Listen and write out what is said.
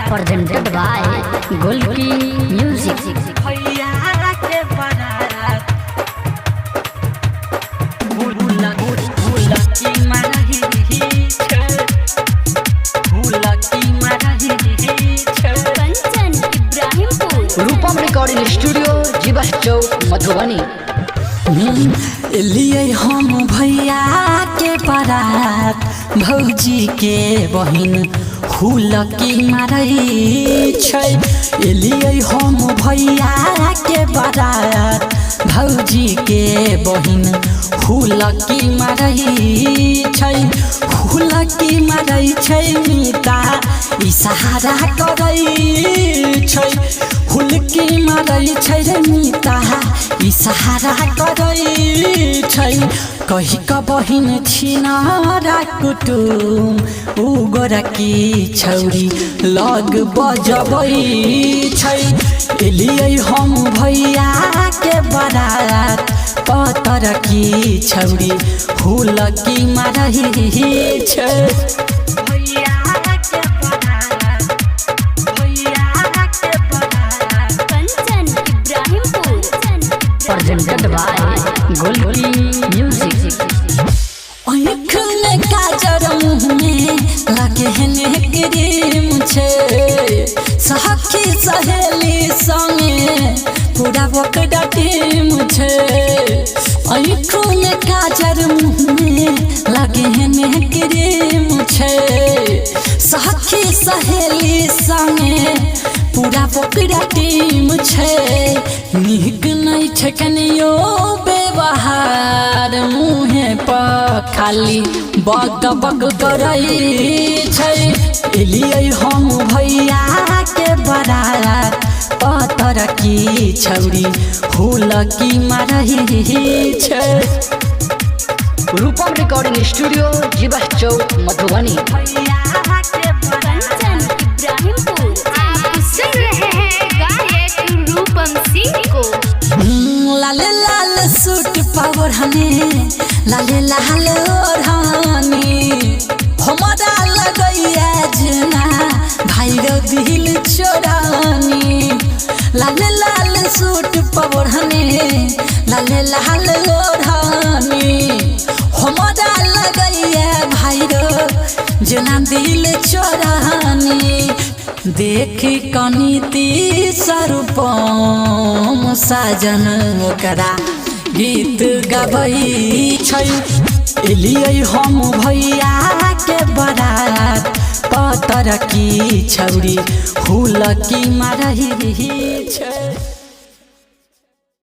presented by Golki Music. Rupam recording studio जीवा चौक मधुबनी। लिए हम भैया के बारात भौजी के बहिन हुलकी मारई छै। लिए हम भैया के बारात भौजी के बहिन हुलकी मारई छै। हुलकी मारई छै मीता इशारा करई छै। हुलकी मारई छै रे मीता इशारा करई छै। कही का बहिन छिनारा कुटुम उ गोरकी छौरी लग बजबई छै। एलियै हम भैया के बारात पतर की छौरी हुलकी मारई छै। presented by Golki Music. आँख में काजर मुँह में लगे हने क्रीम छे। सखी सहेली संगे पूरा बकड़ा टीम छे। आँख में काजर मुँह में लगे हने क्रीम छे। सखी सहेली संगे पूरा बकड़ा टीम छे। निक नहीं छे कनियो व्यवहार मुँहे पर खाली बग बग करई छै। एलियै हम भैया के बारात पतर की छौरी हुलकी मारई छै। रूपम रिकॉर्डिंग स्टूडियो जीवा चौक मधुबनी। आप सुन रहे हैं गायक रूपम सिंह को। लाले लाल सूट पावर हने लाले लाल ओढ़ानी हमारा लगैया जना भाई रो दिल चोरानी। लाले लाल सूट पावर हने लाले लाल ओढ़ानी हमारा लगैया भाई रो जना दिल चोरानी। देख कनीति सरूपम साजन ओकरा गीत गबई छै। एलियै हम भैया के बारात पतर की छौरी हुलकी मारई छै।